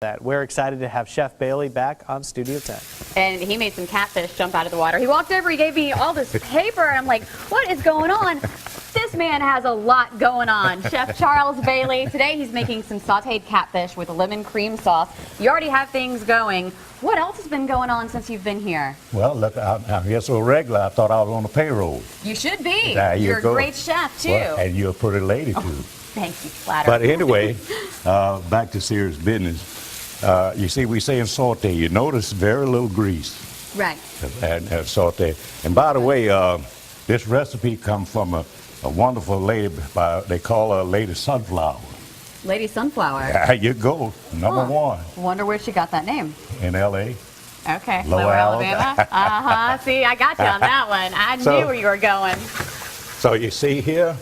That. We're excited to have Chef Bailey back on Studio 10. And he made some catfish jump out of the water. He walked over, he gave me all this paper, and I'm like, what is going on? This man has a lot going on. Chef Charles Bailey. Today he's making some sauteed catfish with a lemon cream sauce. You already have things going. What else has been going on since you've been here? Well, look, I'm here so regular, I thought I was on the payroll. You should be. You're a great chef, too. Well, and you're a pretty lady, too. Thank you, flatter. But anyway, back to serious business. You see, we say in saute, you notice very little grease. Right. And saute. And by the way, this recipe comes from a wonderful lady, they call her Lady Sunflower. Lady Sunflower. There you go, number one. Wonder where she got that name. In L.A. Okay, Lower Alabama. See, I got you on that one. I knew where you were going. So you see here,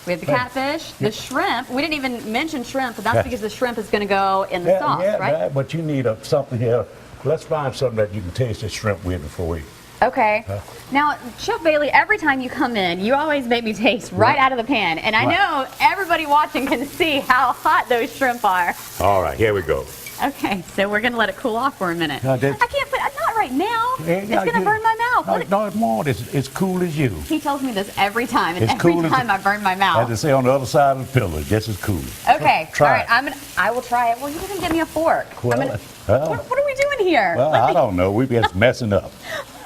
we have the catfish, the shrimp. We didn't even mention shrimp, but that's because the shrimp is going to go in the sauce, right? But you need something here. Let's find something that you can taste the shrimp with before we. Okay. Now, Chef Bailey, every time you come in, you always make me taste right out of the pan. And I know everybody watching can see how hot those shrimp are. All right, here we go. Okay, so we're going to let it cool off for a minute. I can't put not right now. It's going to burn my mouth. No, it won't. It's cool as you. He tells me this every time, and it's every cool time I burn my mouth. As they say on the other side of the pillar, just as cool. Okay, try all right, I will try it. Well, you didn't give me a fork. Well, what are we doing here? Well, I don't know. We're just messing up.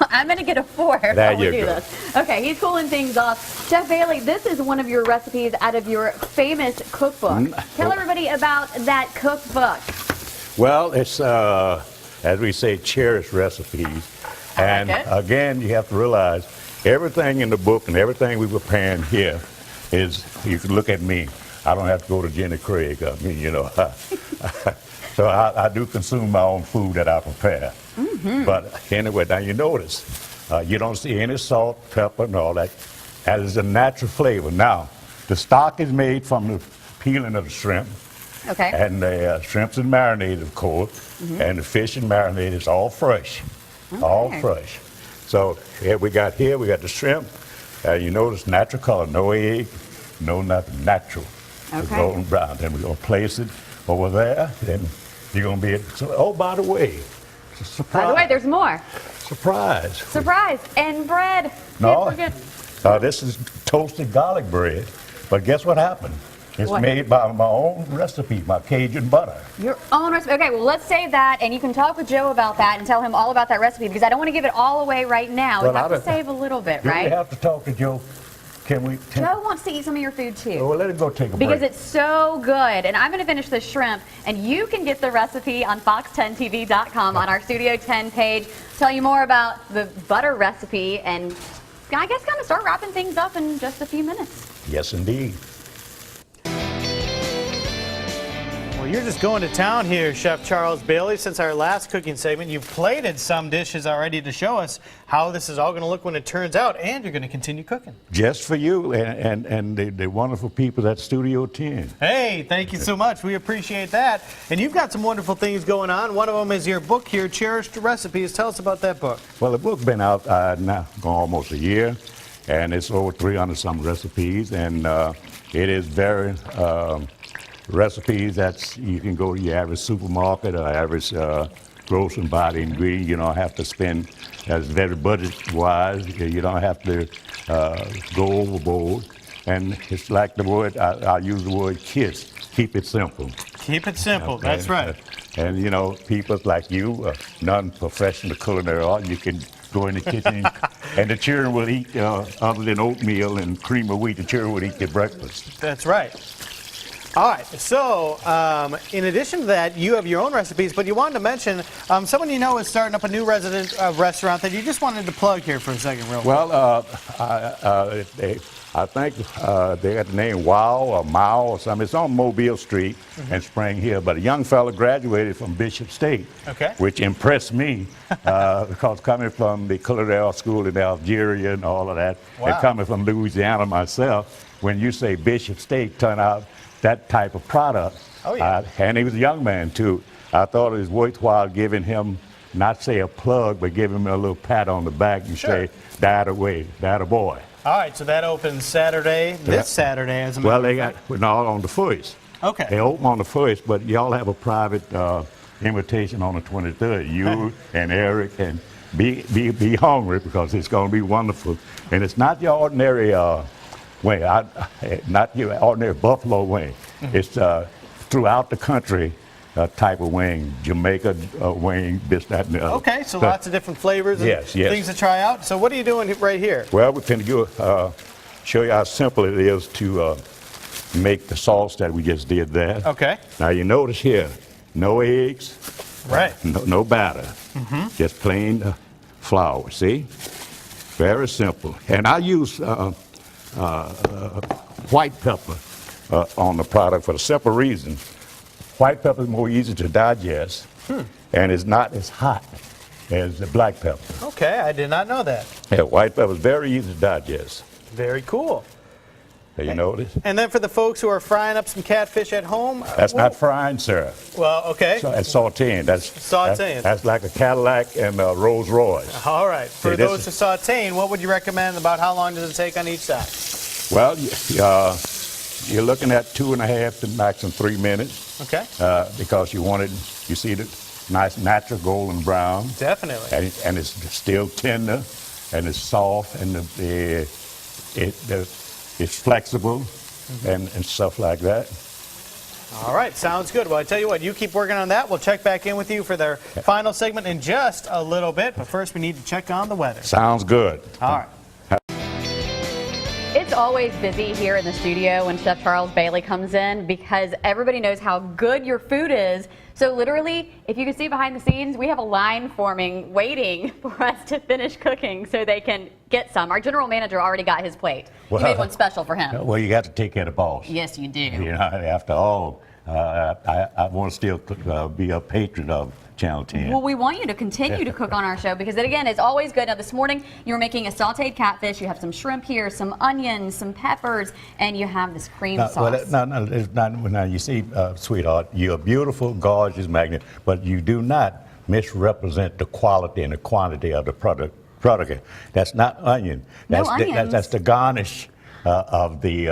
I'm going to get a fork while we do this. Okay, he's cooling things off. Chef Bailey, this is one of your recipes out of your famous cookbook. Tell everybody about that cookbook. Well, it's, as we say, cherished recipes. And again, you have to realize everything in the book and everything we were preparing here is, you can look at me. I don't have to go to Jenny Craig. I mean, you know, so I do consume my own food that I prepare. But anyway, now you notice, you don't see any salt, pepper, and all that. That is a natural flavor. Now, the stock is made from the peeling of the shrimp. Okay. And the shrimps is marinated, of course, and the fish is marinated. It's all fresh, all fresh. So here we got the shrimp. You notice natural color, no egg, no nothing, natural. Okay. Golden brown. Then we're gonna place it over there. Then you're gonna be. Oh, by the way, surprise. By the way, there's more. Surprise. Surprise and bread. No, Can't forget. this is toasted garlic bread. But guess what happened? It's What? made by my own recipe, my Cajun butter. Your own recipe. Okay, well, let's save that, and you can talk with Joe about that and tell him all about that recipe, because I don't want to give it all away right now. Well, we have to save a little bit, Do right? we have to talk to Joe? Can we? Joe wants to eat some of your food, too. Well, let him go take a break. Because it's so good. And I'm going to finish the shrimp, and you can get the recipe on fox10tv.com on our Studio 10 page. Tell you more about the butter recipe, and I guess kind of start wrapping things up in just a few minutes. Yes, indeed. Well, you're just going to town here, Chef Charles Bailey. Since our last cooking segment, you've plated some dishes already to show us how this is all going to look when it turns out, and you're going to continue cooking. Just for you and the wonderful people at Studio 10. Hey, thank you so much. We appreciate that. And you've got some wonderful things going on. One of them is your book here, Cherished Recipes. Tell us about that book. Well, the book's been out now gone almost a year, and it's over 300-some recipes, and it is very recipes that you can go to your average supermarket or average grocery and buy the ingredient. You don't have to spend, as very budget-wise, you don't have to go overboard. And it's like the word, I use the word KISS, keep it simple. Keep it simple, okay. That's right. And you know, people like you, non-professional culinary art, you can go in the kitchen and the children will eat, other than oatmeal and cream of wheat, the children will eat their breakfast. That's right. All right, so in addition to that, you have your own recipes, but you wanted to mention someone you know is starting up a new restaurant that you just wanted to plug here for a second, real quick. Well, I think they got the name Wow or Mao or something. It's on Mobile Street in Spring Hill, but a young fellow graduated from Bishop State, which impressed me because coming from the culinary art school in Algeria and all of that, and coming from Louisiana myself, when you say Bishop State, turn out that type of product. And he was a young man too. I thought it was worthwhile giving him, not say a plug, but give him a little pat on the back and say, that away, that a boy. All right, so that opens Saturday, this Saturday, as a matter Well, of they fact. got all on the first. Okay. They open on the 1st, but y'all have a private invitation on the 23rd. You and Eric, and be hungry because it's going to be wonderful. And it's not your ordinary wing, not your ordinary buffalo wing. It's throughout the country type of wing, Jamaica wing, this, that, and the other. Okay, so lots of different flavors and things to try out. So what are you doing right here? Well, we're going to show you how simple it is to make the sauce that we just did there. Okay. Now you notice here, no eggs, right? No batter, just plain flour. See, very simple. And I use white pepper on the product for the simple reason. White pepper is more easy to digest, and it's not as hot as the black pepper. Okay, I did not know that. Yeah, white pepper is very easy to digest. Very cool. You notice? And then for the folks who are frying up some catfish at home. That's not frying, sir. Well, okay. So, that's sauteing. Sauteing. That's like a Cadillac and a Rolls Royce. All right. For those who sauteing, what would you recommend about how long does it take on each side? Well, you're looking at 2.5 to maximum 3 minutes. Okay. Because you see the nice natural golden brown. Definitely. And it's still tender, and it's soft, and it's flexible, and stuff like that. All right, sounds good. Well, I tell you what, you keep working on that. We'll check back in with you for their final segment in just a little bit. But first, we need to check on the weather. Sounds good. All right. It's always busy here in the studio when Chef Charles Bailey comes in because everybody knows how good your food is. So literally, if you can see behind the scenes, we have a line forming, waiting for us to finish cooking so they can get some. Our general manager already got his plate. He made one special for him. Well, you got to take care of the boss. Yes, you do. You know, after all, I want to still be a patron of Channel 10. Well, we want you to continue to cook on our show because, again, it's always good. Now, this morning, you were making a sauteed catfish. You have some shrimp here, some onions, some peppers, and you have this cream sauce. Now, you see, sweetheart, you're a beautiful, gorgeous magnet, but you do not misrepresent the quality and the quantity of the product. That's not onion. That's the garnish of the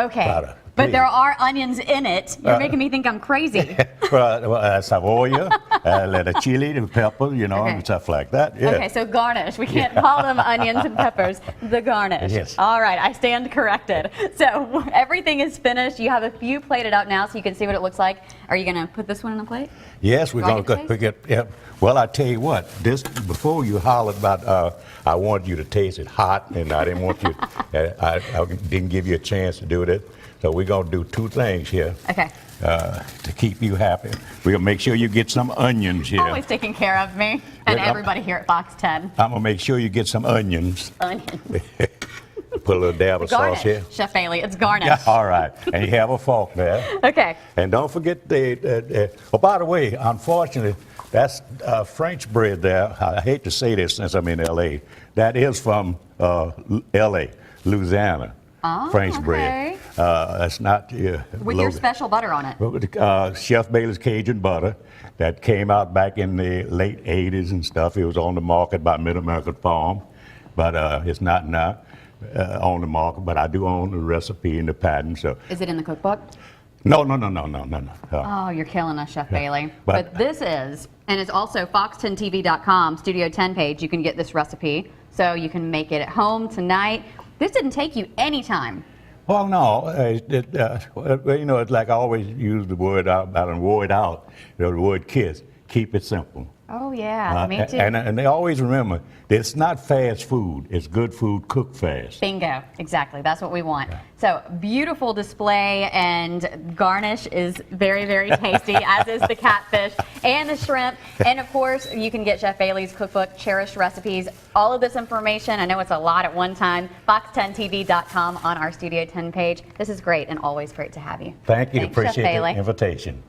product. But there are onions in it. You're making me think I'm crazy. Savoya, the chili, the pepper, you know, and stuff like that. Yeah. Okay, so garnish. We can't call them onions and peppers. The garnish. Yes. All right, I stand corrected. So everything is finished. You have a few plated out now so you can see what it looks like. Are you going to put this one in a plate? Yes, we're going to pick it. Yeah. Well, I tell you what, before you hollered about, I wanted you to taste it hot, and I didn't want you, I didn't give you a chance to do it. So we're going to do two things here. Okay. To keep you happy. We're going to make sure you get some onions here. Always taking care of me and everybody here at Fox 10. I'm going to make sure you get some onions. Onions. Put a little dab of sauce here. Chef Bailey, it's garnish. Yeah, all right. And you have a fork there. Okay. And don't forget oh, by the way, unfortunately, that's French bread there. I hate to say this since I'm in L.A. That is from L.A., Louisiana. Oh, French bread. That's not with your special butter on it. Chef Bailey's Cajun butter that came out back in the late 80s and stuff. It was on the market by Mid-American Farm, but it's not now on the market. But I do own the recipe and the patent. So is it in the cookbook? No. Oh, you're killing us, Chef Bailey. But this is, and it's also fox10tv.com, Studio 10 page. You can get this recipe, so you can make it at home tonight. This didn't take you any time. Well, no. You know, it's like I always use the word out, the word KISS. Keep it simple. Oh, yeah, me too. And they always remember, it's not fast food. It's good food cooked fast. Bingo. Exactly. That's what we want. Yeah. So, beautiful display, and garnish is very, very tasty, as is the catfish and the shrimp. And, of course, you can get Chef Bailey's cookbook, Cherished Recipes. All of this information, I know it's a lot at one time, fox10tv.com on our Studio 10 page. This is great and always great to have you. Thank you. Thanks, appreciate the invitation.